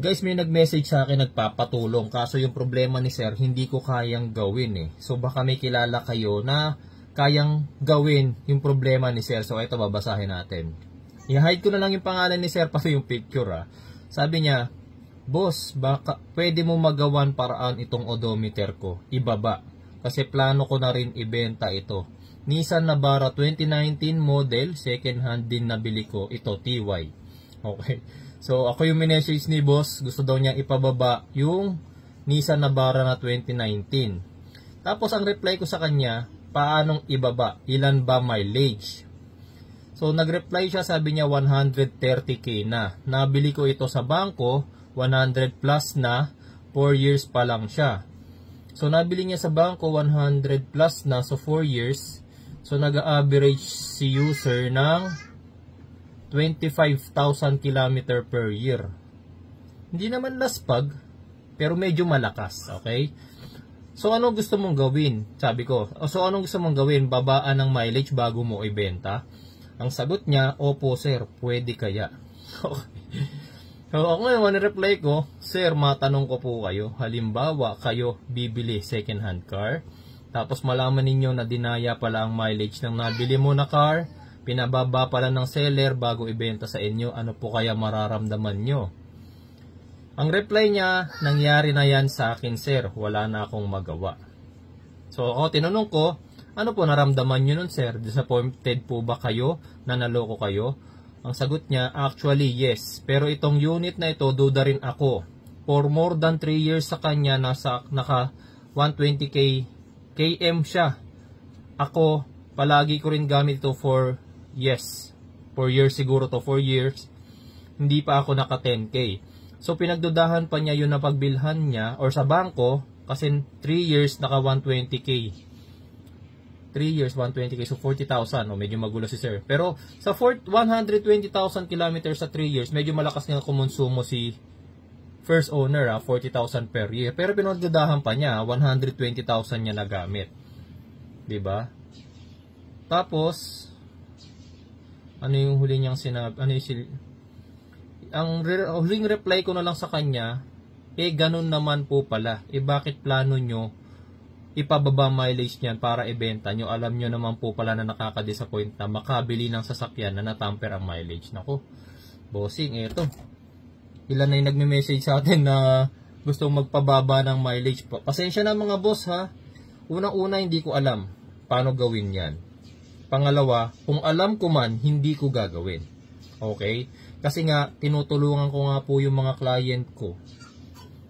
Guys, may nag-message sa akin nagpapatulong. Kaso yung problema ni sir, hindi ko kayang gawin eh. So baka may kilala kayo na kayang gawin yung problema ni sir. So ito, babasahin natin. I-hide ko na lang yung pangalan ni sir pati yung picture ah. Sabi niya, boss, baka pwede mo magawan paraan itong odometer ko. Ibaba. Kasi plano ko na rin ibenta ito. Nissan Navara 2019 model, second hand din nabili ko. Ito, TY. Okay. So, ako yung message ni boss. Gusto daw niya ipababa yung Nissan Navara na 2019. Tapos, ang reply ko sa kanya, paanong ibaba? Ilan ba mileage? So, nag-reply siya, sabi niya 130k na. Nabili ko ito sa bangko, 100 plus na, 4 years pa lang siya. So, nabili niya sa bangko, 100 plus na, so 4 years. So, nag-average si user ng 25,000 km per year. Hindi naman laspag, pero medyo malakas, okay? So, ano gusto mong gawin? Sabi ko, so anong gusto mong gawin? Babaan ng mileage bago mo ibenta? Ang sagot niya, opo sir, pwede kaya? Okay. So, ako ngayon, reply ko, sir, matanong ko po kayo. Halimbawa, kayo bibili second hand car, tapos malaman ninyo na dinaya pala ang mileage ng nabili mo na car, pinababa pala ng seller bago ibenta sa inyo, ano po kaya mararamdaman nyo? Ang reply niya, nangyari na yan sa akin sir, wala na akong magawa. So ako tinanong ko, ano po naramdaman nyo nun sir? Disappointed po ba kayo na naloko kayo? Ang sagot niya, actually yes, pero itong unit na ito, duda rin ako. For more than 3 years sa kanya, naka 120k km siya. Ako, palagi ko rin gamit ito for 4 years siguro to, 4 years. Hindi pa ako naka 10k. So pinagdudahan pa niya yun na pagbilhan niya or sa bangko kasi 3 years naka 120k. 3 years 120k, so 40,000. O medyo magulo si sir. Pero sa 120,000 kilometers sa 3 years, medyo malakas nga kumonsumo si first owner, 40,000 per year. Pero pinagdudahan pa niya, 120,000 niya nagamit. 'Di ba? Tapos ano yung huli niyang sinabi? Ang huling reply ko na lang sa kanya, ganun naman po pala. Bakit plano nyo ipababa mileage niyan para ibenta nyo? Alam nyo naman po pala na nakaka-disappoint na makabili ng sasakyan na natamper ang mileage. Nako, bossing, eto. Ilan na yung nagme-message sa atin na gusto magpababa ng mileage. Pasensya na mga boss ha. Unang-una, hindi ko alam paano gawin yan. Pangalawa, kung alam ko man, hindi ko gagawin. Okay? Kasi nga, tinutulungan ko nga po yung mga client ko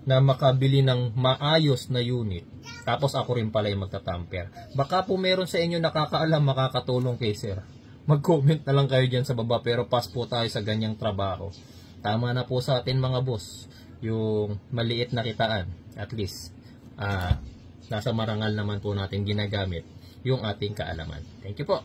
na makabili ng maayos na unit. Tapos ako rin pala yung magtatamper. Baka po meron sa inyo nakakaalam, makakatulong kay sir. Mag-comment na lang kayo dyan sa baba, pero pass po tayo sa ganyang trabaho. Tama na po sa atin mga boss, yung maliit na kitaan. At least, nasa marangal naman po natin ginagamit yung ating kaalaman. Thank you po.